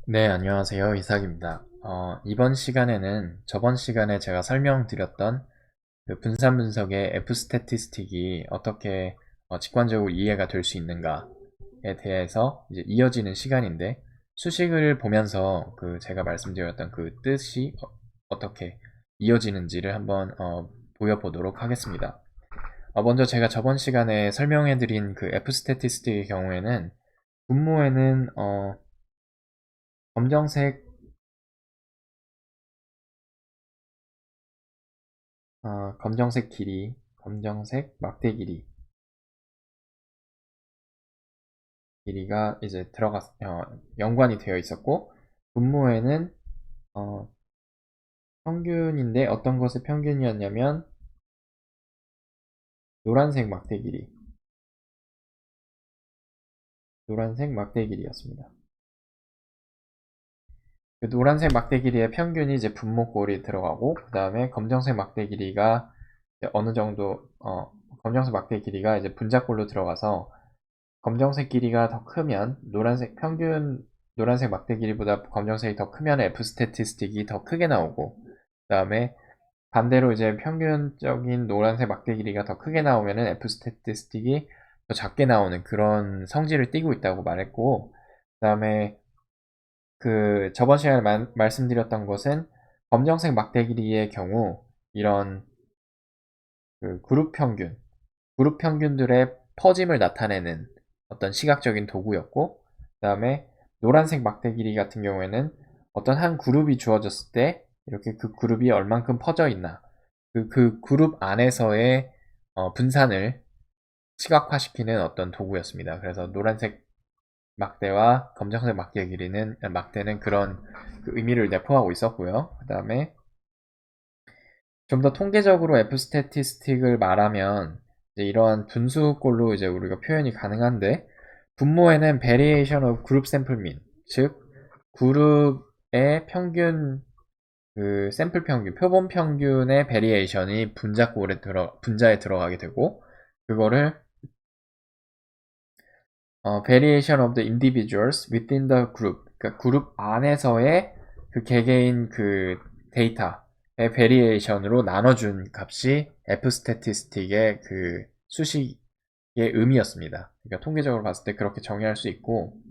네, 안녕하세요. 이삭입니다. 이번 시간에는 저번 시간에 제가 설명드렸던 그 분산 분석의 F스태티스틱이 어떻게 직관적으로 이해가 될 수 있는가에 대해서 이제 이어지는 시간인데, 수식을 보면서 그 제가 말씀드렸던 그 뜻이 떻게 이어지는지를 한번 보여보도록 하겠습니다. 먼저 제가 저번 시간에 설명해드린 그 F스태티스틱의 경우에는 분모에는 검정색 검정색 길이, 검정색 막대 길이가 이제 연관이 되어 있었고, 분모에는 어, 평균인데 어떤 것의 평균이었냐면 노란색 막대 길이, 노란색 막대 길이였습니다. 그 노란색 막대 길이의 평균이 이제 분모꼴이 들어가고, 그 다음에 검정색 막대 길이가 어느 정도 검정색 막대 길이가 이제 분자꼴로 들어가서 검정색 길이가 더 크면 노란색 막대 길이보다 검정색이 더 크면 F 스태티스틱이 더 크게 나오고, 그 다음에 반대로 이제 평균적인 노란색 막대 길이가 더 크게 나오면은 F 스태티스틱이 더 작게 나오는 그런 성질을 띠고 있다고 말했고, 그 다음에 그 저번 시간에 말씀드렸던 것은 검정색 막대 길이의 경우 이런 그 그룹 평균들의 퍼짐을 나타내는 어떤 시각적인 도구였고, 그 다음에 노란색 막대 길이 같은 경우에는 어떤 한 그룹이 주어졌을 때 이렇게 그 그룹이 얼만큼 퍼져 있나, 그 그룹 안에서의 분산을 시각화시키는 어떤 도구였습니다. 그래서 노란색 막대와 검정색 막대는 그런 그 의미를 내포하고 있었고요. 그 다음에 좀 더 통계적으로 F 스태티스틱을 말하면 이제 이러한 분수꼴로 이제 우리가 표현이 가능한데, 분모에는 variation of group sample mean, 즉 그룹의 평균, 그 샘플 평균, 표본 평균의 variation이 분자에 들어가게 되고, 그거를 variation of the individuals within the group, 그러니까 그룹 안에서의 그 개개인 그 데이터의 variation으로 나눠준 값이 F 스태티스틱의 그 수식의 의미였습니다. 그러니까 통계적으로 봤을 때 그렇게 정의할 수 있고,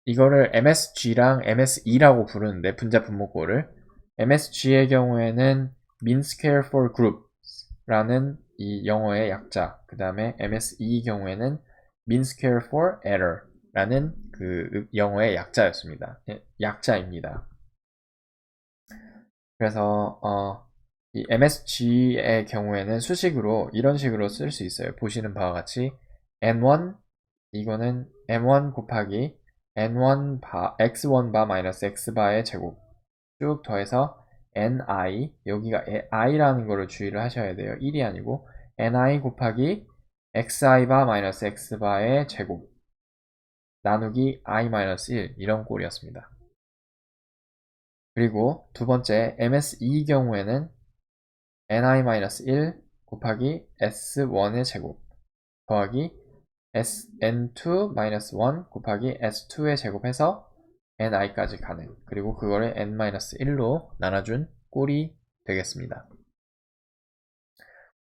이거를 MSG랑 MSE라고 부르는데, 분자 분모꼴을 MSG의 경우에는 mean square for groups라는 이 영어의 약자, 그 다음에 MSE 경우에는 mean square for error라는 그 영어의 약자입니다. 그래서 이 MSG의 경우에는 수식으로 이런 식으로 쓸 수 있어요. 보시는 바와 같이 N1, 이거는 M1 곱하기 N1 X1 바 마이너스 X바의 제곱 쭉 더해서 NI, 여기가 I라는 거를 주의를 하셔야 돼요. 1이 아니고 NI 곱하기 XI 바 마이너스 X바의 제곱 나누기 I 마이너스 1, 이런 꼴이었습니다. 그리고 두 번째 MSE 경우에는 ni-1 곱하기 s1의 제곱 더하기 n2-1 곱하기 s2의 제곱해서 ni까지 가는, 그리고 그거를 n-1로 나눠준 꼴이 되겠습니다.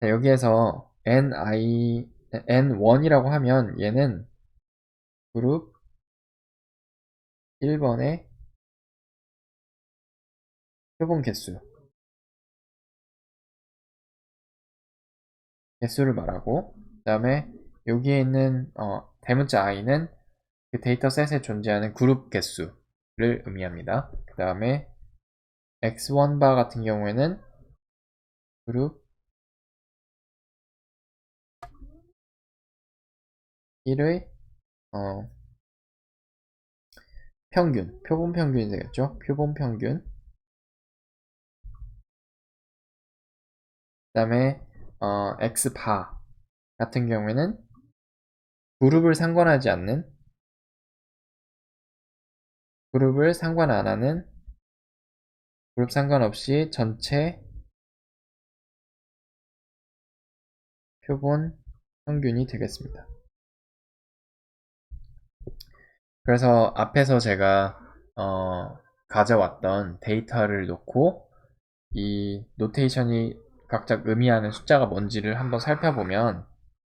자, 여기에서 n1이라고 하면 얘는 그룹 1번의 표본 개수를 말하고, 그 다음에 여기에 있는 대문자 i는 그 데이터셋에 존재하는 그룹 개수를 의미합니다. 그 다음에 x1바 같은 경우에는 그룹 1의 표본 평균이 되겠죠. 표본 평균. 그 다음에 x바 같은 경우에는 그룹을 상관하지 않는, 그룹을 상관 안 하는, 그룹 상관없이 전체 표본 평균이 되겠습니다. 그래서 앞에서 제가 가져왔던 데이터를 놓고 이 노테이션이 각각 의미하는 숫자가 뭔지를 한번 살펴보면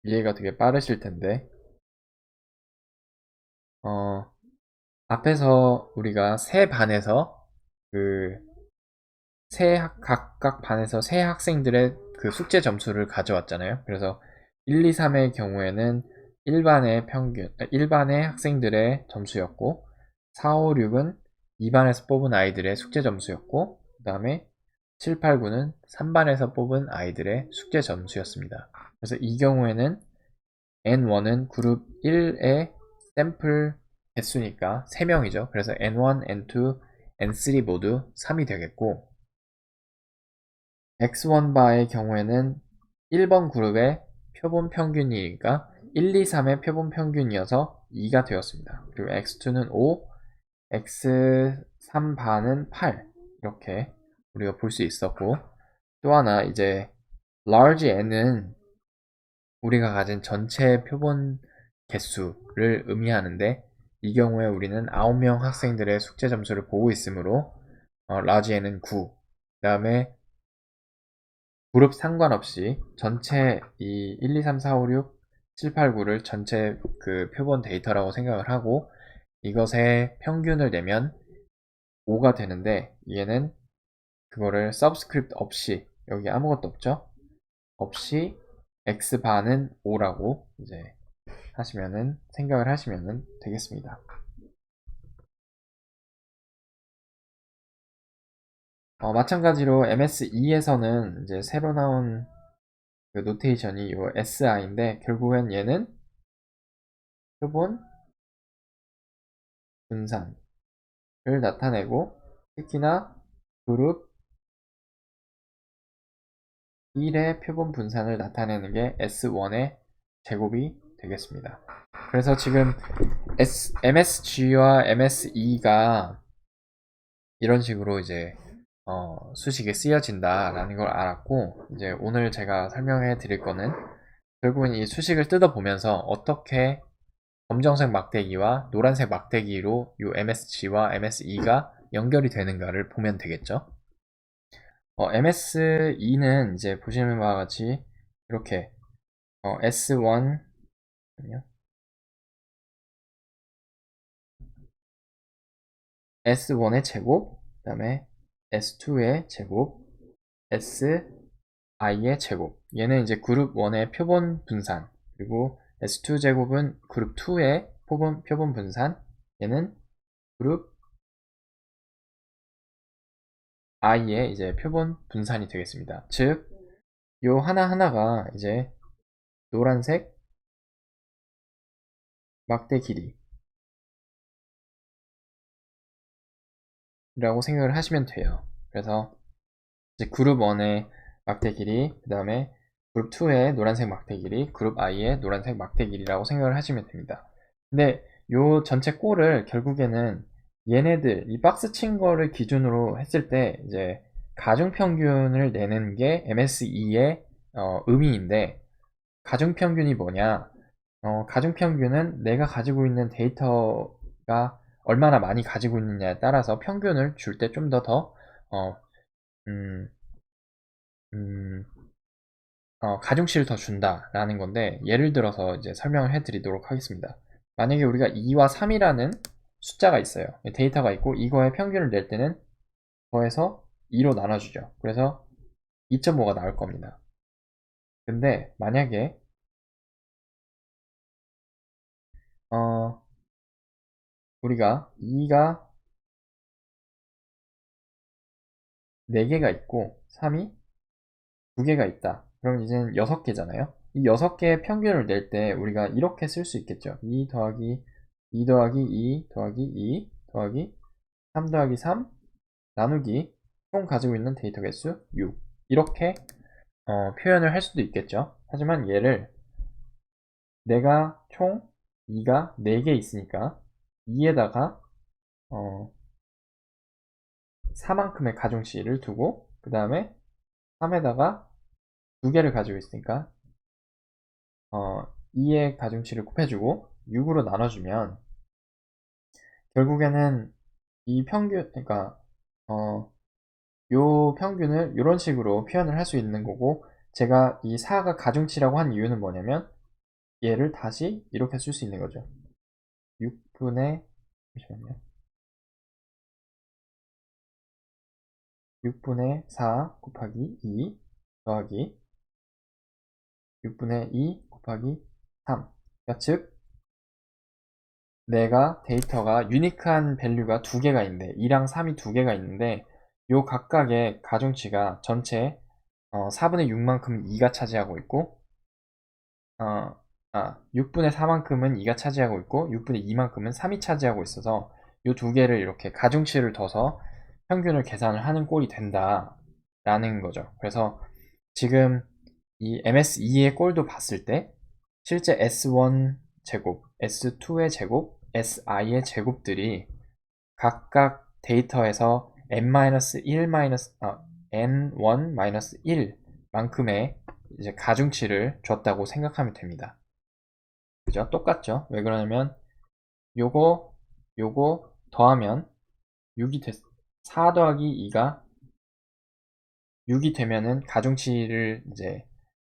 이해가 되게 빠르실 텐데, 앞에서 우리가 세 반에서 그 각각 반에서 세 학생들의 그 숙제 점수를 가져왔잖아요. 그래서 1, 2, 3의 경우에는 일반의 평균, 일반의 학생들의 점수였고, 4, 5, 6은 2반에서 뽑은 아이들의 숙제 점수였고, 그 다음에 7, 8, 9는 3반에서 뽑은 아이들의 숙제 점수였습니다. 그래서 이 경우에는 N1은 그룹 1의 샘플 개수니까 3명이죠. 그래서 N1, N2, N3 모두 3이 되겠고, X1바의 경우에는 1번 그룹의 표본 평균이니까 1, 2, 3의 표본 평균이어서 2가 되었습니다. 그리고 X2는 5, X3바는 8 이렇게 우리가 볼 수 있었고, 또 하나 이제 large N은 우리가 가진 전체 표본 개수를 의미하는데, 이 경우에 우리는 9명 학생들의 숙제 점수를 보고 있으므로 large N은 9, 그 다음에 그룹 상관없이 전체 이 1, 2, 3, 4, 5, 6, 7, 8, 9를 전체 그 표본 데이터라고 생각을 하고 이것의 평균을 내면 5가 되는데, 얘는 그거를 서브스크립트 없이, 여기 아무것도 없죠? 없이 x바는 5라고 이제 생각을 하시면은 되겠습니다. 마찬가지로 MS2에서는 이제 새로 나온 그 노테이션이 요 SI인데, 결국엔 얘는 표본 분산을 나타내고, 특히나 그룹 1의 표본 분산을 나타내는 게 S1의 제곱이 되겠습니다. 그래서 지금 MSG와 MSE가 이런 식으로 이제 수식에 쓰여진다라는 걸 알았고, 이제 오늘 제가 설명해 드릴 거는 결국은 이 수식을 뜯어보면서 어떻게 검정색 막대기와 노란색 막대기로 이 MSG와 MSE가 연결이 되는가를 보면 되겠죠. MSE는 이제 보시는 바와 같이 이렇게 S1 S1의 제곱, 그 다음에 S2의 제곱, SI의 제곱. 얘는 이제 그룹 1의 표본 분산, 그리고 S2 제곱은 그룹 2의 표본 분산, 얘는 그룹 I의 이제 표본 분산이 되겠습니다. 즉, 요 하나하나가 이제 노란색 막대 길이라고 생각을 하시면 돼요. 그래서 이제 그룹 1의 막대 길이, 그 다음에 그룹 2의 노란색 막대 길이, 그룹 I의 노란색 막대 길이라고 생각을 하시면 됩니다. 근데 요 전체 꼴을 결국에는 얘네들, 이 박스 친 거를 기준으로 했을 때 이제 가중평균을 내는 게 MSE의 의미인데, 가중평균이 뭐냐? 가중평균은 내가 가지고 있는 데이터가 얼마나 많이 가지고 있느냐에 따라서 평균을 줄 때 좀 더, 어, 음, 음, 가중치를 더 준다라는 건데, 예를 들어서 이제 설명을 해드리도록 하겠습니다. 만약에 우리가 2와 3이라는 숫자가 있어요. 데이터가 있고, 이거의 평균을 낼 때는 더해서 2로 나눠주죠. 그래서 2.5가 나올 겁니다. 근데 만약에 우리가 2가 4개가 있고 3이 2개가 있다. 그럼 이제는 6개잖아요. 이 6개의 평균을 낼 때 우리가 이렇게 쓸 수 있겠죠. 2 더하기 2 더하기 2 더하기 2 더하기 3 더하기 3 나누기 총 가지고 있는 데이터 개수 6, 이렇게 표현을 할 수도 있겠죠. 하지만 얘를 내가 총 2가 4개 있으니까 2에다가 4만큼의 가중치를 두고, 그 다음에 3에다가 2개를 가지고 있으니까 2의 가중치를 곱해주고 6으로 나눠주면 결국에는 이 평균, 그러니까 요 평균을 이런 식으로 표현을 할 수 있는 거고, 제가 이 4가 가중치라고 한 이유는 뭐냐면 얘를 다시 이렇게 쓸 수 있는 거죠. 6분의 잠시만요. 6분의 4 곱하기 2 더하기 6분의 2 곱하기 3. 그러니까 즉 내가 데이터가 유니크한 밸류가 두 개가 있는데 2랑 3이 두 개가 있는데 요 각각의 가중치가 전체 4분의 6만큼은 2가 차지하고 있고 6분의 4만큼은 2가 차지하고 있고 6분의 2만큼은 3이 차지하고 있어서 요 두 개를 이렇게 가중치를 둬서 평균을 계산을 하는 꼴이 된다 라는 거죠. 그래서 지금 이 MS2의 꼴도 봤을 때 실제 S1 제곱, S2의 제곱, SI의 제곱들이 각각 데이터에서 N1-1 만큼의 이제 가중치를 줬다고 생각하면 됩니다. 그죠? 똑같죠? 왜 그러냐면 요거 더하면 6이 4 더하기 2가 6이 되면은 가중치를 이제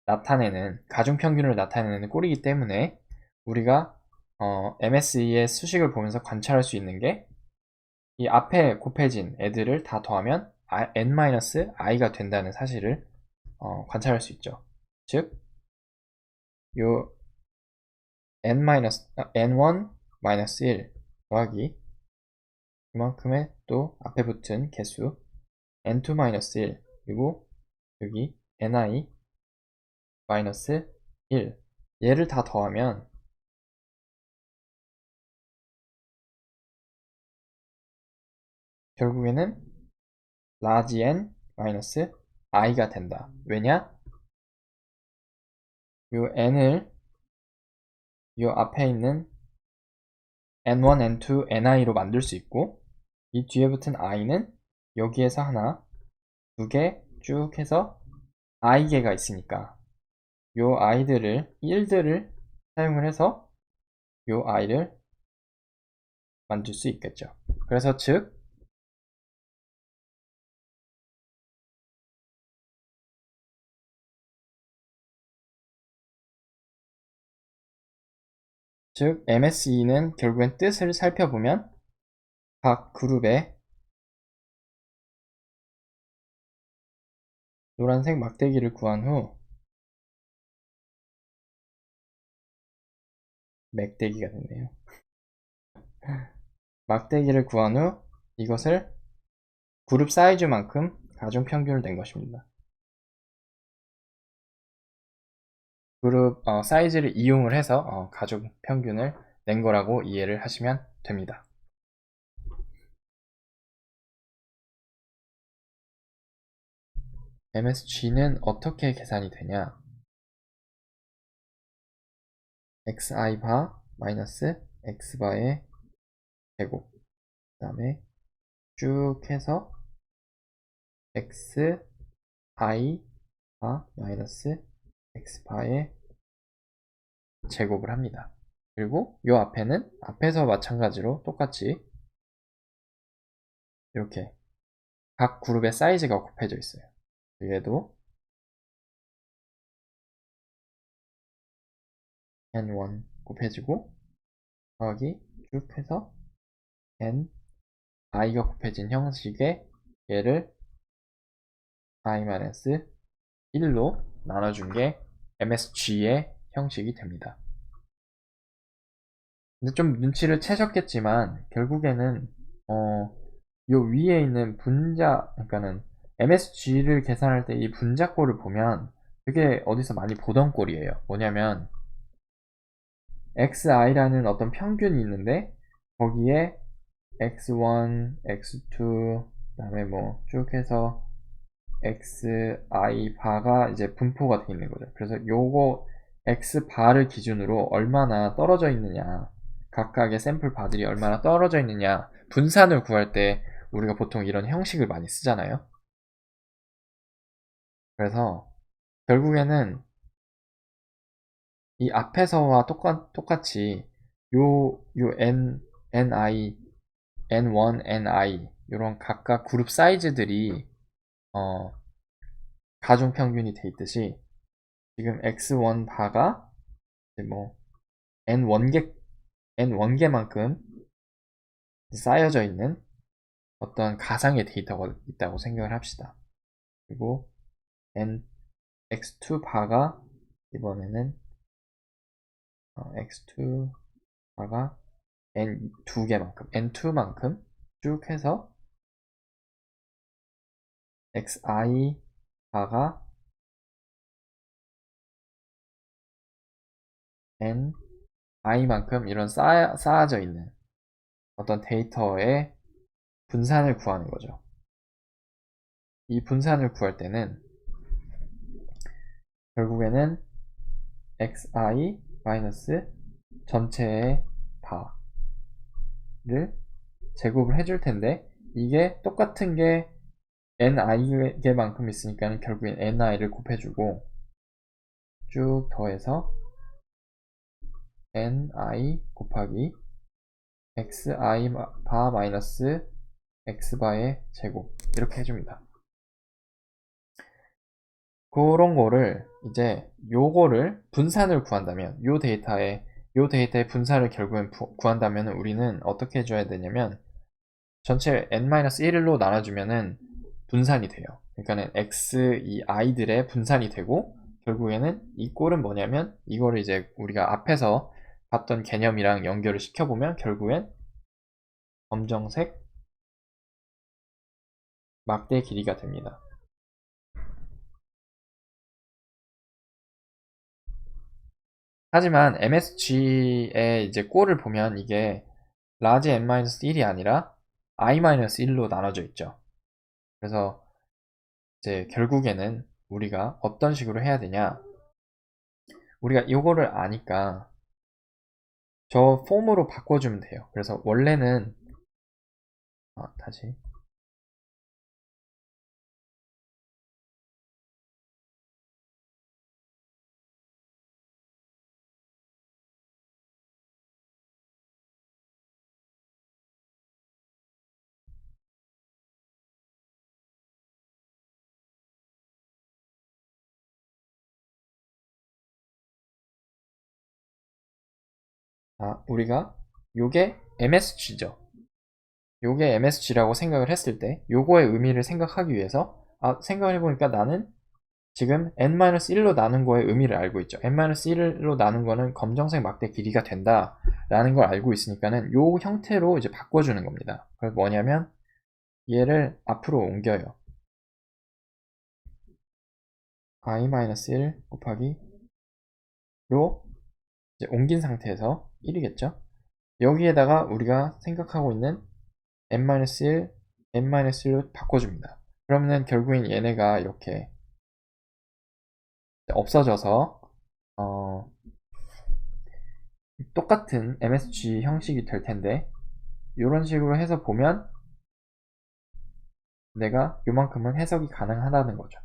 나타내는 가중평균을 나타내는 꼴이기 때문에 우리가 MSE의 수식을 보면서 관찰할 수 있는 게 이 앞에 곱해진 애들을 다 더하면 n-i가 된다는 사실을 관찰할 수 있죠. 즉, 요 n1-1 더하기 이만큼의 또 앞에 붙은 개수 n2-1 그리고 여기 ni-1 얘를 다 더하면 결국에는 large n i가 된다. 왜냐? 요 n을 요 앞에 있는 n1, n2, ni로 만들 수 있고 이 뒤에 붙은 i는 여기에서 하나, 두 개 쭉 해서 i개가 있으니까 요 i들을 1들을 사용을 해서 요 i를 만들 수 있겠죠. 그래서 즉 MSE는 결국엔 뜻을 살펴보면 각 그룹의 노란색 막대기를 구한 후 맥대기가 됐네요. 막대기를 구한 후 이것을 그룹 사이즈만큼 가중평균을 낸 것입니다. 그룹 사이즈를 이용을 해서 가중평균을 낸 거라고 이해를 하시면 됩니다. MSG는 어떻게 계산이 되냐? xi바 마이너스 x바의 제곱 그 다음에 쭉 해서 xi바 마이너스 x바의 제곱을 합니다. 그리고 요 앞에는 앞에서 마찬가지로 똑같이 이렇게 각 그룹의 사이즈가 곱해져 있어요. 얘도 n1 곱해지고 더하기 쭉 해서 n i가 곱해진 형식의 얘를 i-1로 나눠준 게 MSG의 형식이 됩니다. 근데 좀 눈치를 채셨겠지만 결국에는 요 위에 있는 분자 그러니까는 MSG를 계산할 때 이 분자꼴을 보면 되게 어디서 많이 보던 꼴이에요. 뭐냐면 xi라는 어떤 평균이 있는데 거기에 x1, x2 그다음에 뭐 쭉 해서 xi 바가 이제 분포가 되어 있는 거죠. 그래서 요거 x 바를 기준으로 얼마나 떨어져 있느냐 각각의 샘플 바들이 얼마나 떨어져 있느냐 분산을 구할 때 우리가 보통 이런 형식을 많이 쓰잖아요. 그래서 결국에는 이 앞에서와 똑같이 요 ni n1, ni 이런 각각 그룹 사이즈들이 가중평균이 돼 있듯이 지금 x1 바가 뭐 n1개만큼 쌓여져 있는 어떤 가상의 데이터가 있다고 생각을 합시다. 그리고 x2 바가 이번에는 x2 바가 n2만큼 쭉 해서 xi 바가 ni만큼 이런 쌓아져 있는 어떤 데이터의 분산을 구하는 거죠. 이 분산을 구할 때는 결국에는 xi 마이너스 전체의 바를 제곱을 해줄 텐데 이게 똑같은 게 ni개만큼 있으니까 결국엔 ni를 곱해주고 쭉 더해서 ni 곱하기 xi 바 마이너스 x바의 제곱 이렇게 해줍니다. 그런 거를 이제 요거를 분산을 구한다면 요 데이터의 분산을 결국엔 구한다면 우리는 어떻게 해줘야 되냐면 전체 n-1로 나눠주면은 분산이 돼요. 그러니까는 x 이 i들의 분산이 되고 결국에는 이 꼴은 뭐냐면 이거를 이제 우리가 앞에서 봤던 개념이랑 연결을 시켜보면 결국엔 검정색 막대 길이가 됩니다. 하지만 MSG의 이제 꼴을 보면 이게 라지 n-1이 아니라 i-1로 나눠져 있죠. 그래서 이제 결국에는 우리가 어떤 식으로 해야 되냐, 우리가 이거를 아니까 저 폼으로 바꿔주면 돼요. 그래서 원래는 다시 우리가 요게 MSG죠. 요게 MSG라고 생각을 했을 때 요거의 의미를 생각하기 위해서 생각을 해보니까 나는 지금 n-1로 나눈 거의 의미를 알고 있죠. n-1로 나눈 거는 검정색 막대 길이가 된다 라는 걸 알고 있으니까는 요 형태로 이제 바꿔주는 겁니다. 그래서 뭐냐면 얘를 앞으로 옮겨요. i-1 곱하기 로 이제 옮긴 상태에서 1이겠죠. 여기에다가 우리가 생각하고 있는 n-1, n-1로 바꿔줍니다. 그러면 결국엔 얘네가 이렇게 없어져서 똑같은 MSG 형식이 될 텐데 이런 식으로 해서 보면 내가 요만큼은 해석이 가능하다는 거죠.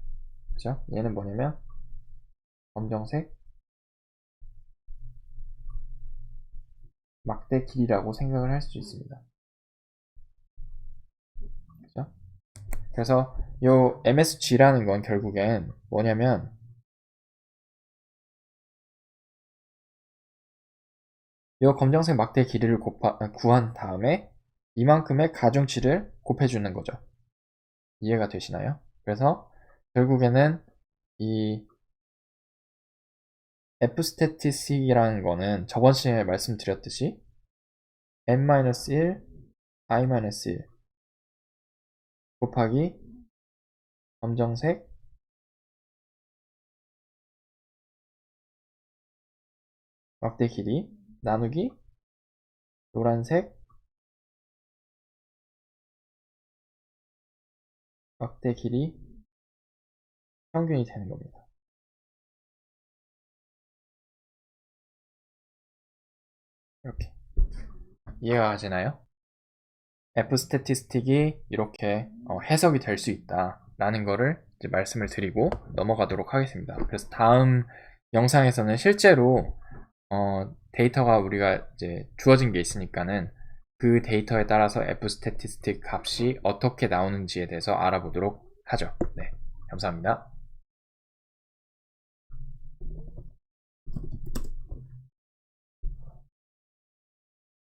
그죠? 얘는 뭐냐면 검정색 막대 길이라고 생각을 할 수 있습니다. 그죠? 그래서 요 MSG라는 건 결국엔 뭐냐면 요 검정색 막대 길이를 구한 다음에 이만큼의 가중치를 곱해주는 거죠. 이해가 되시나요? 그래서 결국에는 이 fstatistic이라는 거는 저번 시간에 말씀드렸듯이 n-1, i-1 곱하기 검정색 막대 길이 나누기 노란색 막대 길이 평균이 되는 겁니다. 이렇게 이해가 가시나요? fstatistic이 이렇게 해석이 될 수 있다 라는 거를 이제 말씀을 드리고 넘어가도록 하겠습니다. 그래서 다음 영상에서는 실제로 데이터가 우리가 이제 주어진 게 있으니까는 그 데이터에 따라서 F스태티스틱 값이 어떻게 나오는지에 대해서 알아보도록 하죠. 네, 감사합니다.